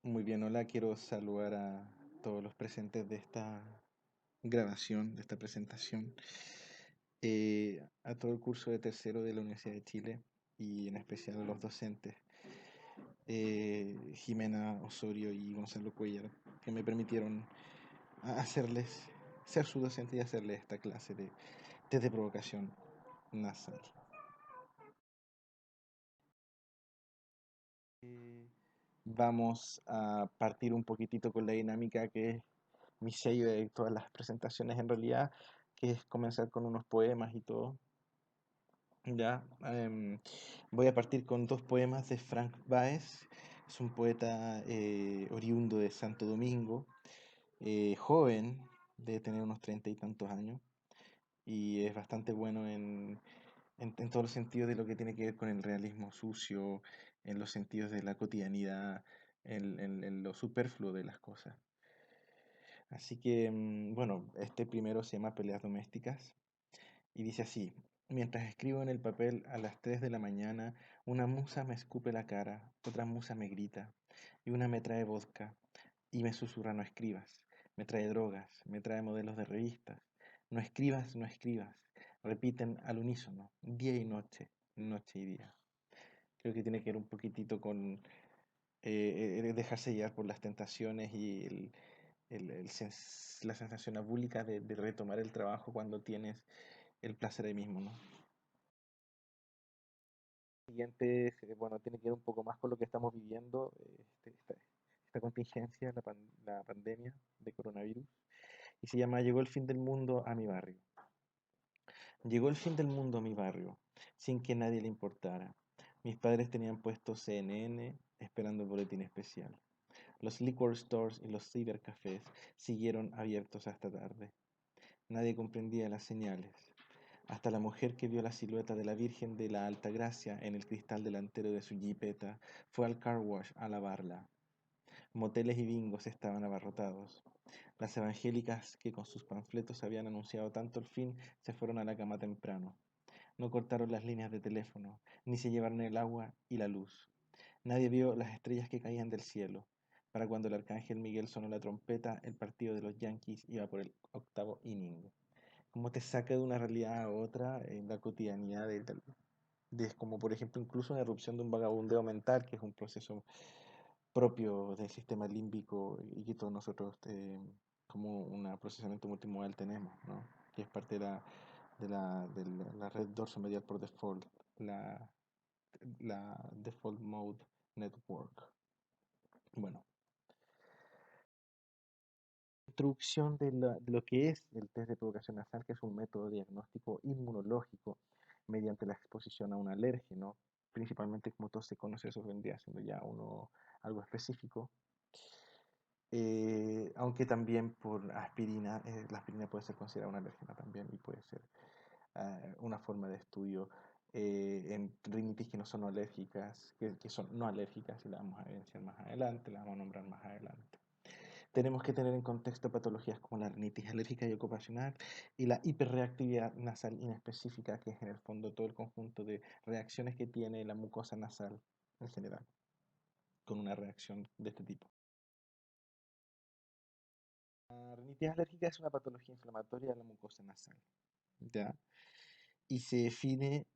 Muy bien, hola, quiero saludar a todos los presentes de esta grabación, de esta presentación, a todo el curso de tercero de la Universidad de Chile y en especial a los docentes, Jimena Osorio y Gonzalo Cuellar, que me permitieron hacerles, ser su docente y hacerles esta clase de test de provocación nasal. Vamos a partir un poquitito con la dinámica que es mi sello de todas las presentaciones en realidad, que es comenzar con unos poemas y todo. Ya, voy a partir con dos poemas de Frank Baez. Es un poeta oriundo de Santo Domingo, joven, debe tener unos 30 y tantos años, y es bastante bueno en todos los sentidos de lo que tiene que ver con el realismo sucio, en los sentidos de la cotidianidad, en lo superfluo de las cosas. Así que, bueno, este primero se llama Peleas Domésticas y dice así: mientras escribo en el papel a las 3 de la mañana, una musa me escupe la cara, otra musa me grita, y una me trae vodka y me susurra: no escribas, me trae drogas, me trae modelos de revistas, no escribas, no escribas, repiten al unísono, día y noche, noche y día. Creo que tiene que ver un poquitito con dejarse llevar por las tentaciones y la sensación abúlica de retomar el trabajo cuando tienes el placer ahí mismo, ¿no? Siguiente, bueno, tiene que ver un poco más con lo que estamos viviendo, esta contingencia, la pandemia de coronavirus, y se llama Llegó el fin del mundo a mi barrio. Llegó el fin del mundo a mi barrio, sin que nadie le importara. Mis padres tenían puesto CNN esperando el boletín especial. Los liquor stores y los cibercafés siguieron abiertos hasta tarde. Nadie comprendía las señales. Hasta la mujer que vio la silueta de la Virgen de la Altagracia en el cristal delantero de su jipeta fue al car wash a lavarla. Moteles y bingos estaban abarrotados. Las evangélicas que con sus panfletos habían anunciado tanto el fin se fueron a la cama temprano. No cortaron las líneas de teléfono, ni se llevaron el agua y la luz. Nadie vio las estrellas que caían del cielo. Para cuando el arcángel Miguel sonó la trompeta, el partido de los Yankees iba por el octavo inning. Cómo te saca de una realidad a otra en la cotidianidad como por ejemplo incluso una erupción de un vagabundeo mental, que es un proceso propio del sistema límbico y que todos nosotros como un procesamiento multimodal tenemos, ¿no? Que es parte de la red dorsomedial por default, la, la Default Mode Network. Bueno, introducción de lo que es el test de provocación nasal, que es un método diagnóstico inmunológico mediante la exposición a un alérgeno, principalmente como todo se conoce, eso vendría siendo ya algo específico, aunque también por aspirina, la aspirina puede ser considerada un alérgeno también y puede ser una forma de estudio en rinitis que no son alérgicas, que son no alérgicas, y la vamos a evidenciar más adelante, la vamos a nombrar más adelante. Tenemos que tener en contexto patologías como la rinitis alérgica y ocupacional y la hiperreactividad nasal inespecífica, que es en el fondo todo el conjunto de reacciones que tiene la mucosa nasal en general, con una reacción de este tipo. La rinitis alérgica es una patología inflamatoria de la mucosa nasal, ¿ya? Y se define,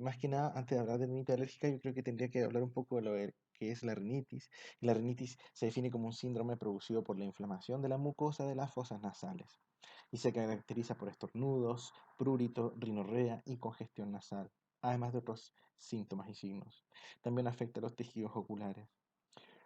más que nada, antes de hablar de rinitis alérgica, yo creo que tendría que hablar un poco de que es la rinitis. Y la rinitis se define como un síndrome producido por la inflamación de la mucosa de las fosas nasales y se caracteriza por estornudos, prurito, rinorrea y congestión nasal, además de otros síntomas y signos. También afecta a los tejidos oculares.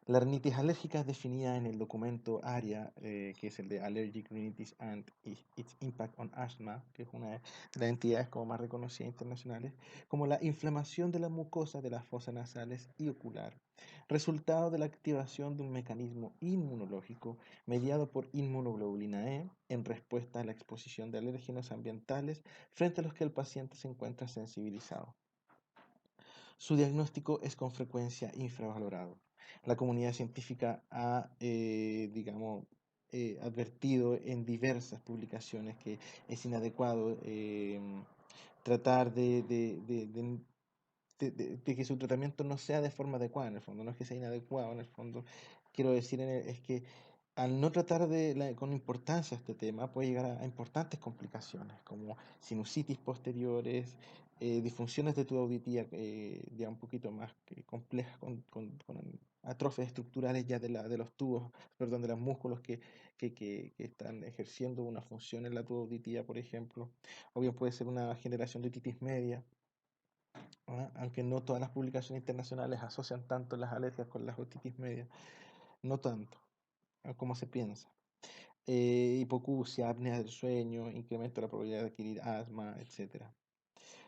La rinitis alérgica es definida en el documento ARIA, que es el de Allergic Rhinitis and Its Impact on Asthma, que es una de las entidades como más reconocidas internacionales, como la inflamación de la mucosa de las fosas nasales y ocular, resultado de la activación de un mecanismo inmunológico mediado por inmunoglobulina E en respuesta a la exposición de alérgenos ambientales frente a los que el paciente se encuentra sensibilizado. Su diagnóstico es con frecuencia infravalorado. La comunidad científica ha, digamos, advertido en diversas publicaciones que es inadecuado tratar de de que su tratamiento no sea de forma adecuada, en el fondo, no es que sea inadecuado, en el fondo, quiero decir, es que al no tratar con importancia este tema, puede llegar a importantes complicaciones, como sinusitis posteriores, disfunciones de tubo auditiva ya un poquito más complejas, con atrofias estructurales ya de los tubos, perdón, de los músculos que están ejerciendo una función en la tuba auditiva, por ejemplo, o bien puede ser una generación de otitis media. Aunque no todas las publicaciones internacionales asocian tanto las alergias con las otitis media, no tanto, como se piensa. Hipoacusia, apnea del sueño, incremento de la probabilidad de adquirir asma, etcétera.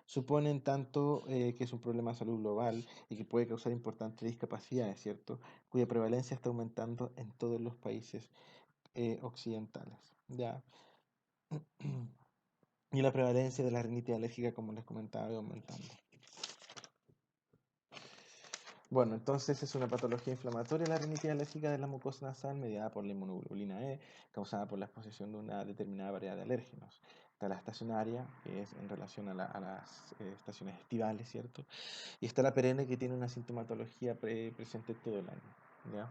Suponen tanto que es un problema de salud global y que puede causar importantes discapacidades, ¿cierto? Cuya prevalencia está aumentando en todos los países occidentales, ¿ya? Y la prevalencia de la rinitis alérgica, como les comentaba, va aumentando. Bueno, entonces es una patología inflamatoria la rinitis alérgica de la mucosa nasal mediada por la inmunoglobulina E, causada por la exposición de una determinada variedad de alérgenos. Está la estacionaria, que es en relación a las estaciones estivales, ¿cierto? Y está la perenne, que tiene una sintomatología presente todo el año, ¿ya?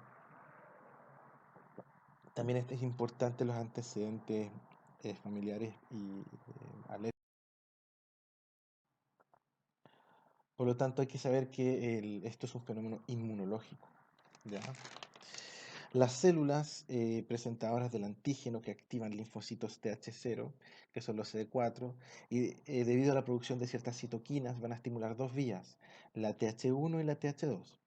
También es importante los antecedentes familiares y alérgicos. Por lo tanto, hay que saber que esto es un fenómeno inmunológico, ¿ya? Las células presentadoras del antígeno que activan linfocitos TH0, que son los CD4, y debido a la producción de ciertas citoquinas van a estimular dos vías, la TH1 y la TH2.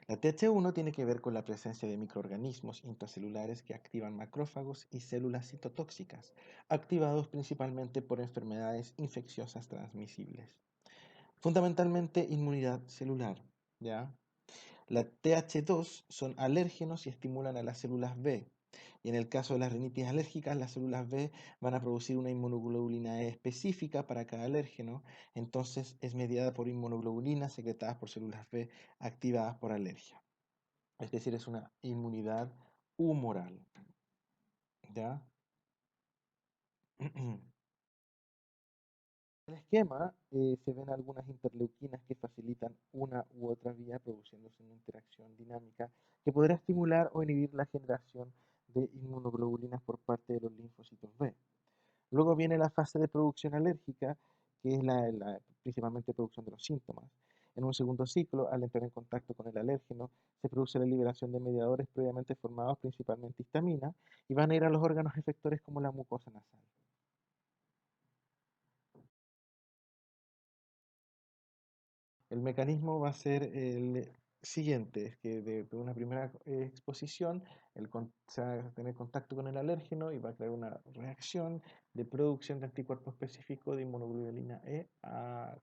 La TH1 tiene que ver con la presencia de microorganismos intracelulares que activan macrófagos y células citotóxicas, activados principalmente por enfermedades infecciosas transmisibles. Fundamentalmente inmunidad celular, ¿ya? La TH2 son alérgenos y estimulan a las células B. Y en el caso de las rinitis alérgicas, las células B van a producir una inmunoglobulina E específica para cada alérgeno, entonces es mediada por inmunoglobulinas secretadas por células B activadas por alergia. Es decir, es una inmunidad humoral. ¿Ya? En el esquema se ven algunas interleuquinas que facilitan una u otra vía, produciéndose una interacción dinámica que podrá estimular o inhibir la generación de inmunoglobulinas por parte de los linfocitos B. Luego viene la fase de producción alérgica, que es principalmente producción de los síntomas. En un segundo ciclo, al entrar en contacto con el alérgeno, se produce la liberación de mediadores previamente formados, principalmente histamina, y van a ir a los órganos efectores como la mucosa nasal. El mecanismo va a ser el siguiente, es que de una primera exposición se va a tener contacto con el alérgeno y va a crear una reacción de producción de anticuerpo específico de inmunoglobulina E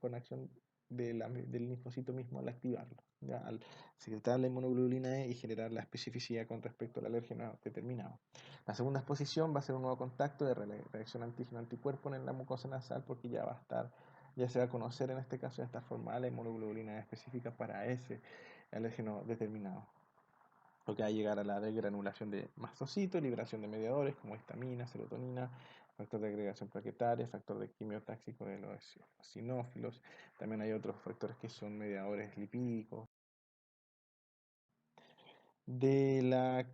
con acción del linfocito mismo al activarlo, ¿ya? Al secretar la inmunoglobulina E y generar la especificidad con respecto al alérgeno determinado. La segunda exposición va a ser un nuevo contacto de reacción antígeno-anticuerpo en la mucosa nasal porque ya se va a conocer en este caso, ya está formada la inmunoglobulina específica para ese alérgeno determinado. Lo que va a llegar a la desgranulación de mastocitos, liberación de mediadores como histamina, serotonina, factor de agregación plaquetaria, factor de quimiotáxico de los eosinófilos. También hay otros factores que son mediadores lipídicos. De la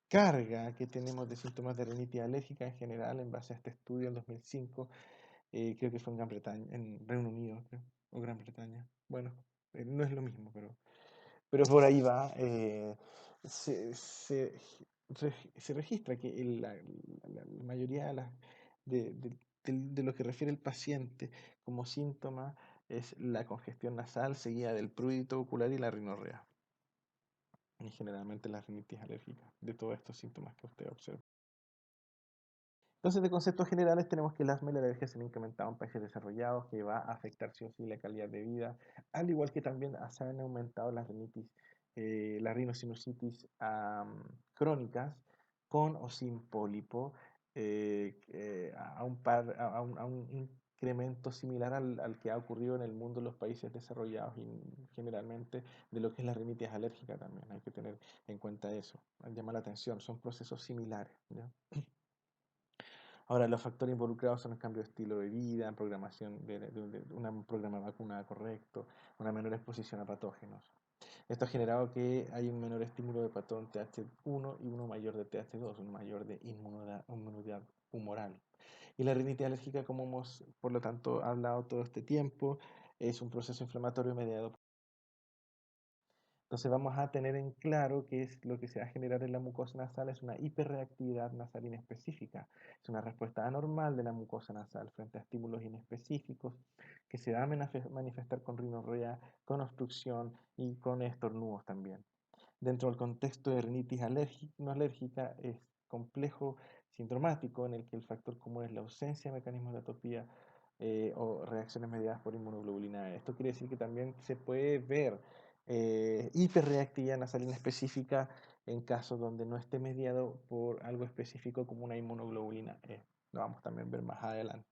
carga que tenemos de síntomas de rinitis alérgica en general, en base a este estudio en 2005, creo que fue en Gran Bretaña, en Reino Unido, creo, o Gran Bretaña. Bueno, no es lo mismo, pero por ahí va. Se, se, se registra que la mayoría de lo que refiere el paciente como síntoma es la congestión nasal seguida del prurito ocular y la rinorrea. Y generalmente la rinitis alérgica, de todos estos síntomas que usted observa. Entonces, de conceptos generales, tenemos que el asma y la alergia se han incrementado en países desarrollados, que va a afectar sí o sí la calidad de vida, al igual que también se han aumentado las rinitis, las rinosinusitis crónicas, con o sin pólipo, a un incremento similar al que ha ocurrido en el mundo en los países desarrollados y generalmente de lo que es la rinitis alérgica también. Hay que tener en cuenta eso, llama la atención, son procesos similares, ¿ya? Ahora, los factores involucrados son el cambio de estilo de vida, programación un programa de vacuna correcto, una menor exposición a patógenos. Esto ha generado que hay un menor estímulo de patrón TH1 y uno mayor de TH2, uno mayor de inmunidad humoral. Y la rinitis alérgica, como hemos, por lo tanto, hablado todo este tiempo, es un proceso inflamatorio mediado. Entonces vamos a tener en claro que es lo que se va a generar en la mucosa nasal es una hiperreactividad nasal inespecífica. Es una respuesta anormal de la mucosa nasal frente a estímulos inespecíficos que se va a manifestar con rinorrea, con obstrucción y con estornudos también. Dentro del contexto de rinitis no alérgica es complejo sintomático en el que el factor común es la ausencia de mecanismos de atopía o reacciones mediadas por inmunoglobulina E. Esto quiere decir que también se puede ver hiperreactividad nasalina específica en casos donde no esté mediado por algo específico como una inmunoglobulina E. Lo vamos también a ver más adelante.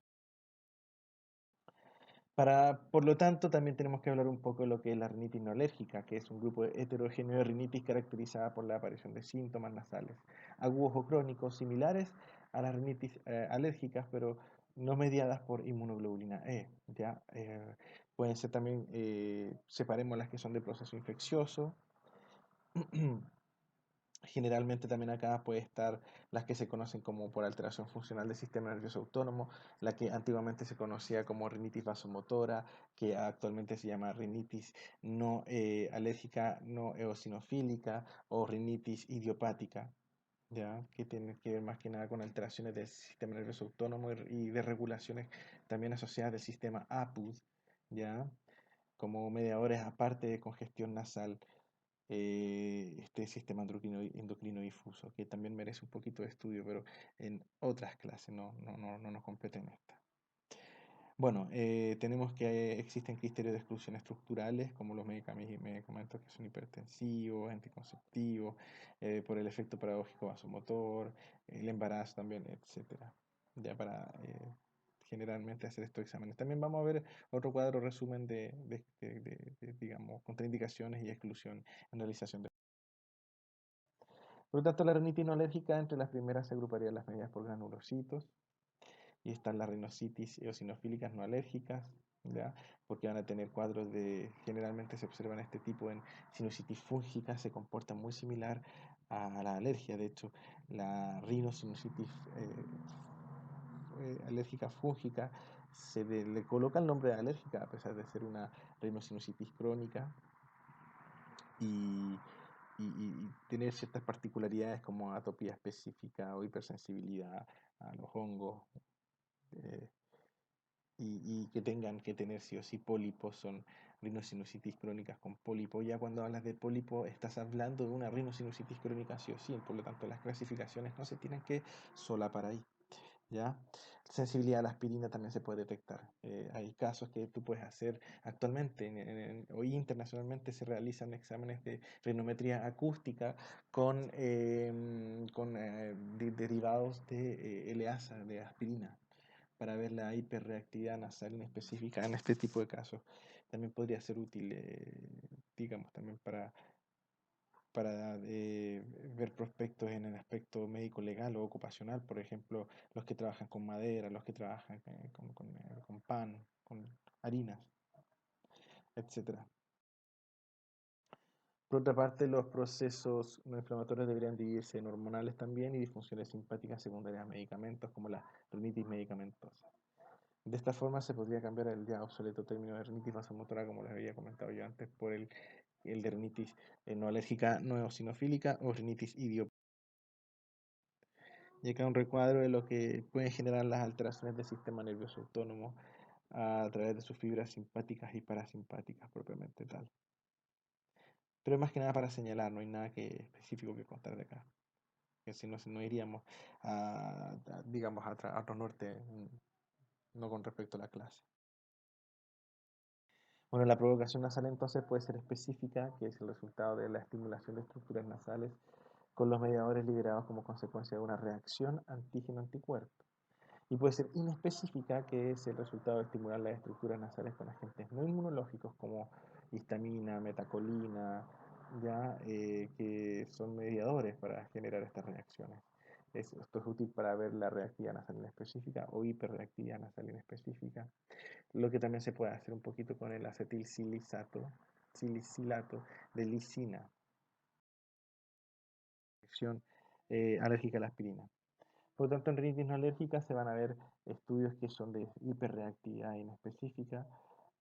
Por lo tanto, también tenemos que hablar un poco de lo que es la rinitis no alérgica, que es un grupo heterogéneo de rinitis caracterizada por la aparición de síntomas nasales agudos o crónicos similares a las rinitis alérgicas, pero no mediadas por inmunoglobulina E. ¿Ya? Pueden ser también, separemos las que son de proceso infeccioso. Generalmente también acá puede estar las que se conocen como por alteración funcional del sistema nervioso autónomo, la que antiguamente se conocía como rinitis vasomotora, que actualmente se llama rinitis no alérgica no eosinofílica o rinitis idiopática, ¿ya? Que tiene que ver más que nada con alteraciones del sistema nervioso autónomo y de regulaciones también asociadas del sistema APUD, ¿ya? Como mediadores aparte de congestión nasal este sistema endocrino difuso, que también merece un poquito de estudio, pero en otras clases, no nos compete en esta. Bueno, tenemos que existen criterios de exclusión estructurales, como los medicamentos que son hipertensivos, anticonceptivos, por el efecto paradójico vasomotor, el embarazo también, etcétera. Ya para generalmente hacer estos exámenes. También vamos a ver otro cuadro resumen digamos, contraindicaciones y exclusión en realización de. Por lo tanto, la rinitis no alérgica, entre las primeras se agruparían las medidas por granulocitos, y están las rinocitis eosinofílicas no alérgicas, ¿ya? Porque van a tener cuadros generalmente se observan este tipo en sinusitis fúngica, se comporta muy similar a la alergia. De hecho, la rinosinusitis alérgica fúngica le coloca el nombre de alérgica a pesar de ser una rinosinusitis crónica y, y tener ciertas particularidades como atopía específica o hipersensibilidad a los hongos. eh, y que tengan que tener sí o sí pólipos, son rinosinusitis crónicas con pólipo. Ya cuando hablas de pólipo estás hablando de una rinosinusitis crónica sí o sí, por lo tanto las clasificaciones no se tienen que solapar ahí. ¿Ya? Sensibilidad a la aspirina también se puede detectar. Hay casos que tú puedes hacer actualmente, hoy internacionalmente se realizan exámenes de rinometría acústica con derivados de LASA, de aspirina, para ver la hiperreactividad nasal en específica en este tipo de casos. También podría ser útil, digamos, también para ver prospectos en el aspecto médico legal o ocupacional, por ejemplo, los que trabajan con madera, los que trabajan con pan, con harinas, etcétera. Por otra parte, los procesos no inflamatorios deberían dividirse en hormonales también y disfunciones simpáticas secundarias a medicamentos, como la rinitis medicamentosa. De esta forma se podría cambiar el ya obsoleto término de rinitis vasomotora, como les había comentado yo antes, por el de rinitis no alérgica no eosinofílica o rinitis idiopática. Y acá un recuadro de lo que pueden generar las alteraciones del sistema nervioso autónomo a través de sus fibras simpáticas y parasimpáticas propiamente tal. Pero es más que nada para señalar, no hay nada específico que contar de acá. Que si no, no iríamos digamos, a otro norte, no con respecto a la clase. Bueno, la provocación nasal entonces puede ser específica, que es el resultado de la estimulación de estructuras nasales con los mediadores liberados como consecuencia de una reacción antígeno-anticuerpo. Y puede ser inespecífica, que es el resultado de estimular las estructuras nasales con agentes no inmunológicos como histamina, metacolina, ya que son mediadores para generar estas reacciones. Esto es útil para ver la reactividad nasal inespecífica o hiperreactividad nasal inespecífica. Lo que también se puede hacer un poquito con el silicilato de lisina, reacción alérgica a la aspirina. Por lo tanto, en rinitis no alérgica se van a ver estudios que son de hiperreactividad inespecífica,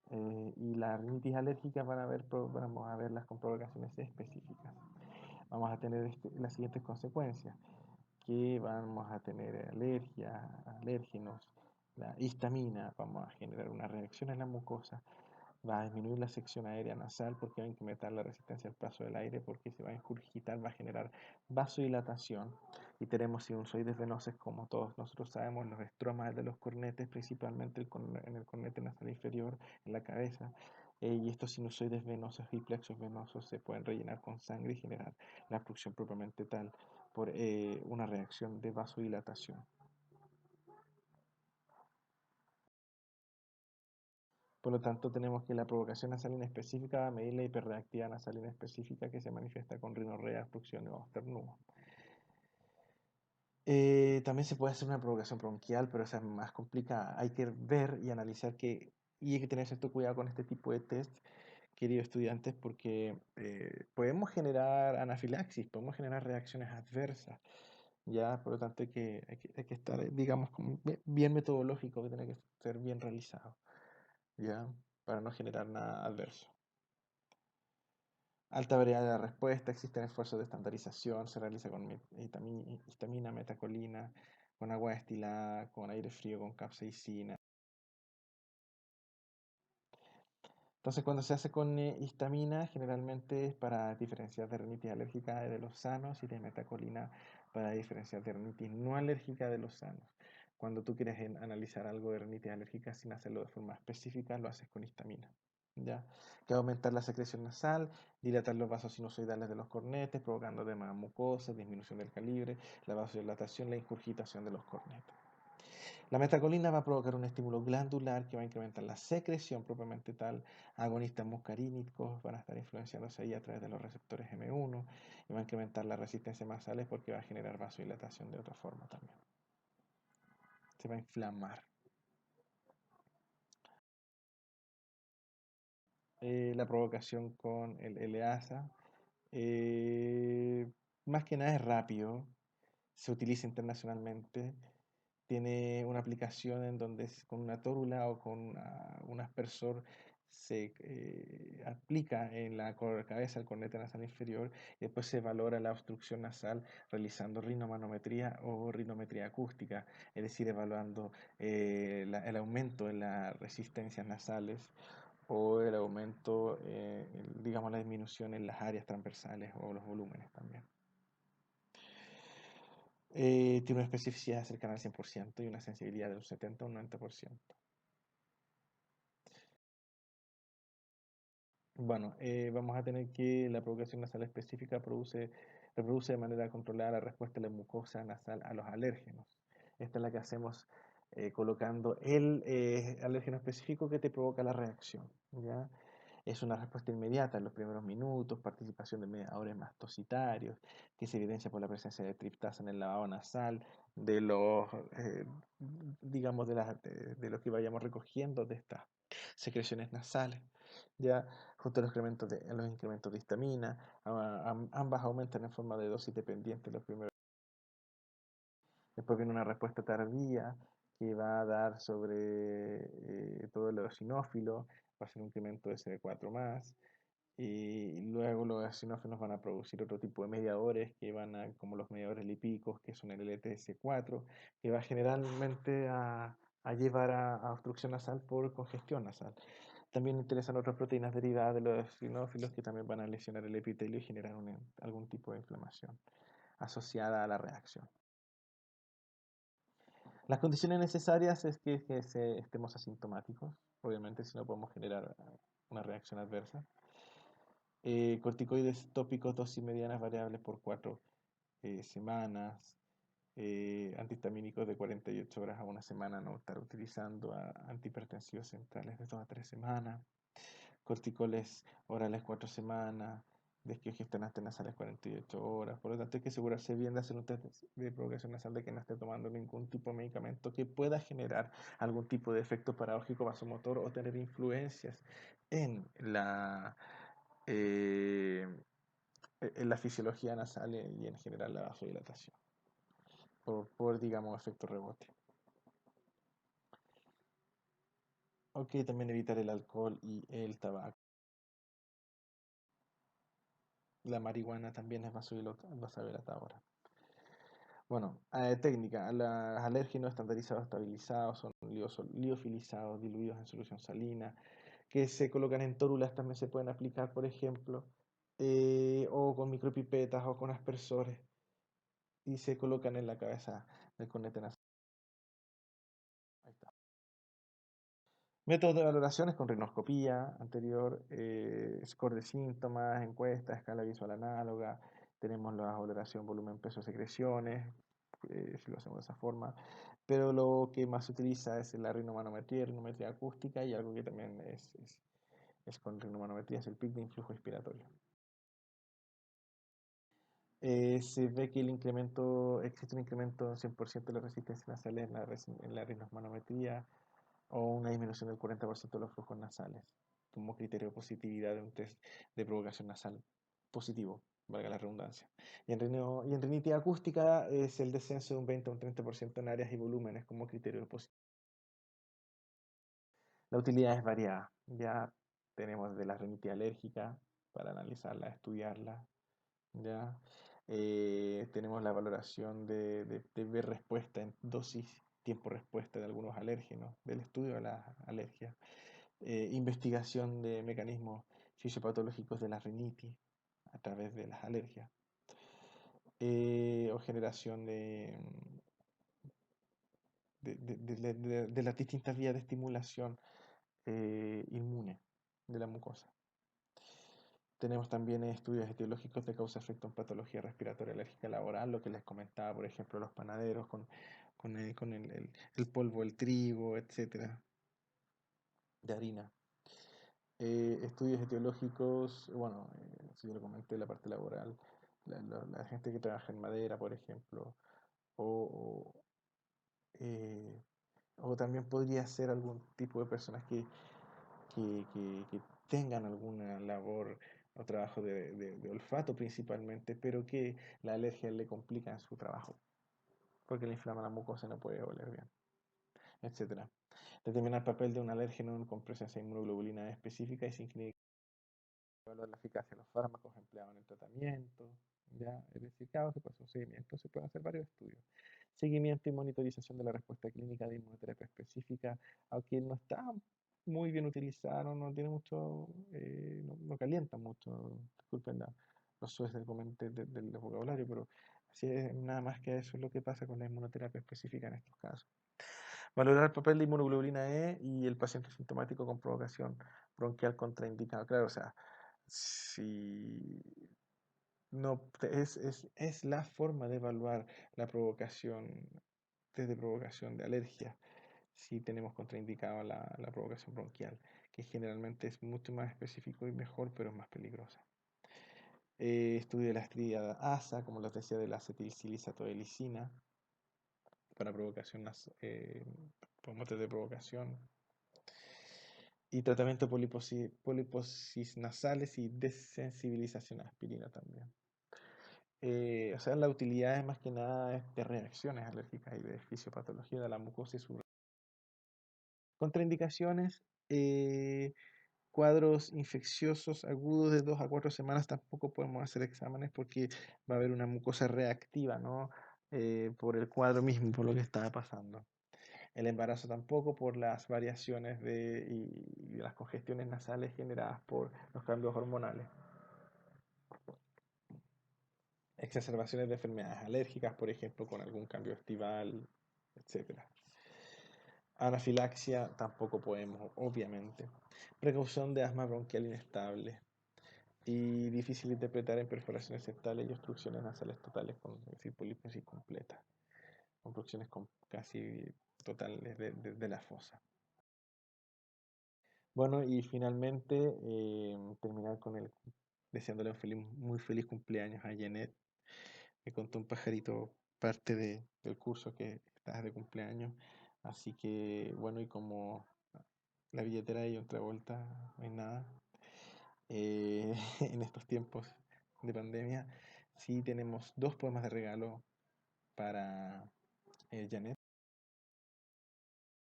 y la rinitis alérgica vamos a verlas con provocaciones específicas. Vamos a tener las siguientes consecuencias, que vamos a tener alergia, alérgenos, la histamina, vamos a generar una reacción en la mucosa, va a disminuir la sección aérea nasal porque va a incrementar la resistencia al paso del aire porque se va a ingurgitar, va a generar vasodilatación y tenemos sinusoides venosos como todos nosotros sabemos, los estromas de los cornetes, principalmente en el cornete nasal inferior, en la cabeza. Y estos sinusoides venosos y plexos venosos se pueden rellenar con sangre y generar la obstrucción propiamente tal por una reacción de vasodilatación. Por lo tanto, tenemos que la provocación nasal inespecífica va a medir la hiperreactividad nasal inespecífica que se manifiesta con rinorrea, obstrucción o estornudo. También se puede hacer una provocación bronquial, pero esa es más complicada. Hay que ver y analizar y hay que tener cierto cuidado con este tipo de test, queridos estudiantes, porque podemos generar anafilaxis, podemos generar reacciones adversas, ¿ya? Por lo tanto, hay que estar, digamos, bien metodológico, que tiene que ser bien realizado, ¿ya? Para no generar nada adverso. Alta variedad de respuesta, existen esfuerzos de estandarización, se realiza con histamina, metacolina, con agua destilada, con aire frío, con capsaicina. Entonces, cuando se hace con histamina, generalmente es para diferenciar de rinitis alérgica de los sanos y de metacolina para diferenciar de rinitis no alérgica de los sanos. Cuando tú quieres analizar algo de rinitis alérgica sin hacerlo de forma específica, lo haces con histamina. ¿Ya? Que va a aumentar la secreción nasal, dilatar los vasos sinusoidales de los cornetes, provocando edema mucosa, disminución del calibre, la vasodilatación, la ingurgitación de los cornetes. La metacolina va a provocar un estímulo glandular que va a incrementar la secreción propiamente tal. Agonistas muscarínicos van a estar influenciándose ahí a través de los receptores M1 y va a incrementar la resistencia nasales porque va a generar vasodilatación de otra forma también. Se va a inflamar. La provocación con el LASA, más que nada es rápido, se utiliza internacionalmente, tiene una aplicación en donde con una tórula o con un aspersor se aplica en la cabeza, el cornete nasal inferior, y después se valora la obstrucción nasal realizando rinomanometría o rinometría acústica, es decir, evaluando el aumento en las resistencias nasales o el aumento, digamos, la disminución en las áreas transversales o los volúmenes también. Tiene una especificidad cercana al 100% y una sensibilidad de un 70 o un 90%. Bueno, vamos a tener que la provocación nasal específica reproduce de manera controlada la respuesta de la mucosa nasal a los alérgenos. Esta es la que hacemos colocando el alérgeno específico que te provoca la reacción, ¿ya? Es una respuesta inmediata en los primeros minutos, participación de mediadores mastocitarios, que se evidencia por la presencia de triptasa en el lavado nasal, de los, digamos, de lo que vayamos recogiendo de estas secreciones nasales. Ya junto a los incrementos de histamina, ambas aumentan en forma de dosis dependiente los primeros. Después viene una respuesta tardía que va a dar sobre todo el eosinófilo, va a ser un incremento de CD4 más. Y luego los eosinófilos van a producir otro tipo de mediadores que como los mediadores lipídicos, que son el LTS4, que va generalmente a llevar a obstrucción nasal por congestión nasal. También interesan otras proteínas derivadas de los eosinófilos que también van a lesionar el epitelio y generar algún tipo de inflamación asociada a la reacción. Las condiciones necesarias es que estemos asintomáticos, obviamente si no podemos generar una reacción adversa. Corticoides tópicos, dosis medianas variables por 4 semanas. Antihistamínicos de 48 horas a una semana, no estar utilizando antihipertensivos centrales de 2 a 3 semanas. Corticoles orales 4 semanas. descongestionantes nasales 48 horas. Por lo tanto, hay que asegurarse bien de hacer un test de provocación nasal de que no esté tomando ningún tipo de medicamento que pueda generar algún tipo de efecto paradójico vasomotor o tener influencias en eh, en la fisiología nasal y en general la vasodilatación, digamos, efecto rebote. Ok, también evitar el alcohol y el tabaco. La marihuana también es vasodilatadora. Bueno, técnica. Los alérgenos estandarizados estabilizados son liofilizados diluidos en solución salina, que se colocan en tórulas, también se pueden aplicar, por ejemplo, o con micropipetas o con aspersores, y se colocan en la cabeza del cornete nasal. Ahí está. Métodos de valoraciones con rinoscopía anterior, score de síntomas, encuesta, escala visual análoga. Tenemos la valoración volumen, peso, secreciones, si lo hacemos de esa forma. Pero lo que más se utiliza es la rinomanometría acústica, y algo que también es con rinomanometría, es el PIC de influjo expiratorio. Se ve que existe un incremento en 100% de la resistencia nasal en la rinomanometría, o una disminución del 40% de los flujos nasales, como criterio de positividad de un test de provocación nasal positivo, valga la redundancia. Y en rinitis acústica es el descenso de un 20 a un 30% en áreas y volúmenes como criterio de positividad. La utilidad es variada. Ya tenemos de la rinitis alérgica para analizarla, estudiarla. ¿Ya? Tenemos la valoración de ver respuesta en dosis, tiempo respuesta de algunos alérgenos, del estudio de las alergias. Investigación de mecanismos fisiopatológicos de la rinitis a través de las alergias, o generación de las distintas vías de estimulación inmune de la mucosa. Tenemos también estudios etiológicos de causa-efecto en patología respiratoria alérgica laboral, lo que les comentaba, por ejemplo, los panaderos con el polvo del trigo, etcétera, de harina. Estudios etiológicos, bueno, si yo lo comenté, la parte laboral, la gente que trabaja en madera, por ejemplo, o, eh, o también podría ser algún tipo de personas que tengan alguna labor o trabajo de olfato principalmente, pero que la alergia le complica en su trabajo, porque le inflama la mucosa y no puede oler bien, etcétera. Determinar el papel de un alérgeno con presencia de inmunoglobulina específica y sin clínica. Evaluar la eficacia de los fármacos empleados en el tratamiento, ¿ya? Es decir, cada se puede hacer un seguimiento, se pueden hacer varios estudios. Seguimiento y monitorización de la respuesta clínica de inmunoterapia específica, aunque no está muy bien utilizado, no tiene mucho, no calienta mucho, disculpen los sues del vocabulario, pero así es, nada más que eso es lo que pasa con la inmunoterapia específica en estos casos. Valorar el papel de inmunoglobulina E y el paciente sintomático con provocación bronquial contraindicado. Claro, o sea, si no es la forma de evaluar la provocación, desde provocación de alergia, si tenemos contraindicado la provocación bronquial, que generalmente es mucho más específico y mejor, pero es más peligrosa. Estudio de la tríada ASA, como les decía, de la acetilsalicatoelicina para provocación, por motes de provocación, y tratamiento de poliposis nasales y desensibilización a aspirina también. O sea, la utilidad es más que nada de reacciones alérgicas y de fisiopatología de la mucosa y su contraindicaciones. Cuadros infecciosos agudos de 2 a 4 semanas tampoco podemos hacer exámenes porque va a haber una mucosa reactiva, ¿no? Por el cuadro mismo, por lo que estaba pasando. El embarazo tampoco, por las variaciones y las congestiones nasales generadas por los cambios hormonales. Exacerbaciones de enfermedades alérgicas, por ejemplo, con algún cambio estival, etcétera. Anafilaxia tampoco podemos, obviamente. Precaución de asma bronquial inestable y difícil de interpretar en perforaciones septales y obstrucciones nasales totales, es decir, poliposis completa, obstrucciones casi totales de la fosa. Bueno, y finalmente terminar con el deseándole un muy feliz cumpleaños a Janet. Me contó un pajarito parte del curso que estás de cumpleaños. Así que, bueno, y como la billetera de otra vuelta, no hay nada. En estos tiempos de pandemia, sí tenemos dos poemas de regalo para Janet,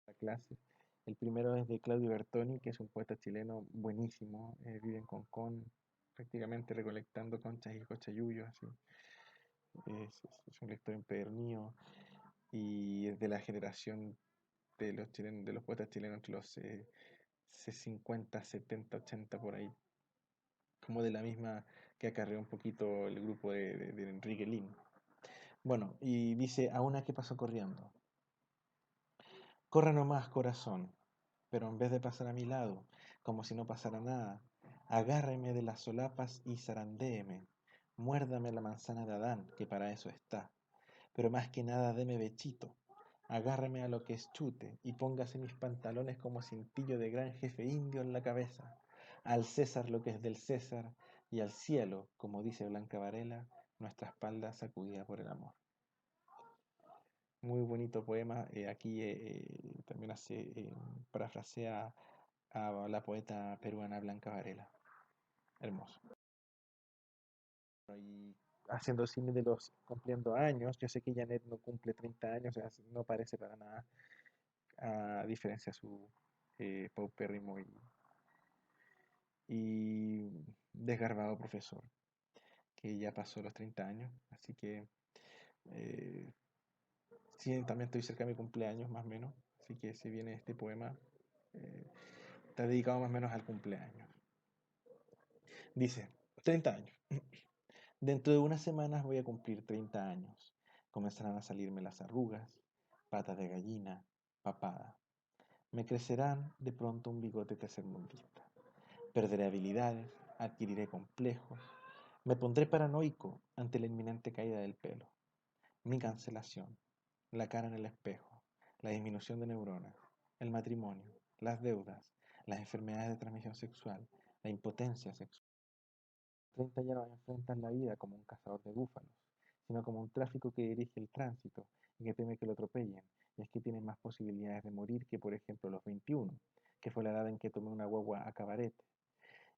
la clase. El primero es de Claudio Bertoni, que es un poeta chileno buenísimo. Vive en Concón, prácticamente recolectando conchas y cochayuyos. Así. Es un lector empedernido y es de la generación de los chilenos, de los poetas chilenos entre los 50, 70, 80 por ahí, como de la misma que acarreó un poquito el grupo de Enrique Lin. Bueno, y dice, a una que pasó corriendo. Corra nomás, corazón, pero en vez de pasar a mi lado, como si no pasara nada, agárreme de las solapas y zarandéeme. Muérdame la manzana de Adán, que para eso está. Pero más que nada deme bechito. Agárreme a lo que es chute y póngase mis pantalones como cintillo de gran jefe indio en la cabeza. Al César lo que es del César y al cielo, como dice Blanca Varela, nuestra espalda sacudida por el amor. Muy bonito poema. Aquí también parafrasea a la poeta peruana Blanca Varela. Hermoso. Y haciendo cine de los cumpliendo años, yo sé que Janet no cumple 30 años, o sea, no parece para nada, a diferencia de su paupérrimo y desgarbado profesor, que ya pasó los 30 años, así que eh, sí, también estoy cerca de mi cumpleaños, más o menos, así que si viene este poema, eh, está dedicado más o menos al cumpleaños. Dice, 30 años. Dentro de unas semanas voy a cumplir 30 años. Comenzarán a salirme las arrugas, patas de gallina, papada. Me crecerán de pronto un bigote tercermundista. Perderé habilidades, adquiriré complejos. Me pondré paranoico ante la inminente caída del pelo. Mi cancelación, la cara en el espejo, la disminución de neuronas, el matrimonio, las deudas, las enfermedades de transmisión sexual, la impotencia sexual. 30 ya no enfrentan la vida como un cazador de búfalos, sino como un tráfico que dirige el tránsito y que teme que lo atropellen, y es que tiene más posibilidades de morir que, por ejemplo, los 21, que fue la edad en que tomé una guagua a cabaret,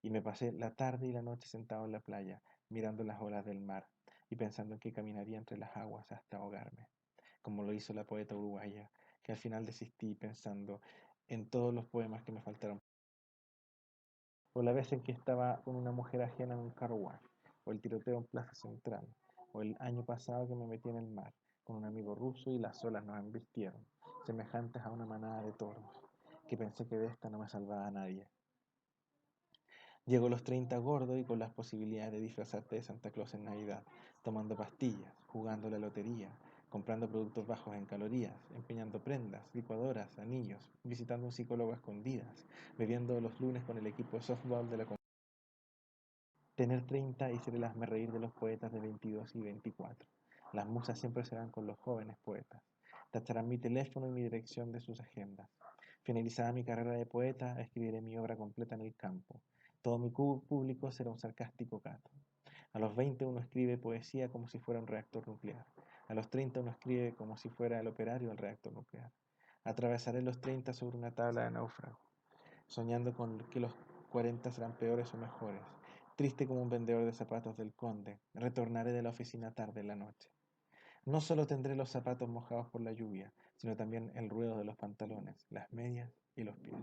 y me pasé la tarde y la noche sentado en la playa, mirando las olas del mar y pensando en que caminaría entre las aguas hasta ahogarme, como lo hizo la poeta uruguaya, que al final desistí pensando en todos los poemas que me faltaron, o la vez en que estaba con una mujer ajena en un car wash, o el tiroteo en Plaza Central, o el año pasado que me metí en el mar con un amigo ruso y las olas nos embistieron, semejantes a una manada de toros, que pensé que de esta no me salvaba a nadie. Llego a los 30 gordo y con las posibilidades de disfrazarte de Santa Claus en Navidad, tomando pastillas, jugando la lotería, comprando productos bajos en calorías, empeñando prendas, licuadoras, anillos, visitando un psicólogo a escondidas, bebiendo los lunes con el equipo de softball de la tener 30 y ser el reír de los poetas de 22 y 24. Las musas siempre serán con los jóvenes poetas. Tacharán mi teléfono y mi dirección de sus agendas. Finalizada mi carrera de poeta, escribiré mi obra completa en el campo. Todo mi público será un sarcástico gato. A los 20 uno escribe poesía como si fuera un reactor nuclear. A los 30 uno escribe como si fuera el operario del reactor nuclear. Atravesaré los 30 sobre una tabla de náufrago, soñando con que los 40 serán peores o mejores. Triste como un vendedor de zapatos del conde, retornaré de la oficina tarde en la noche. No solo tendré los zapatos mojados por la lluvia, sino también el ruedo de los pantalones, las medias y los pies.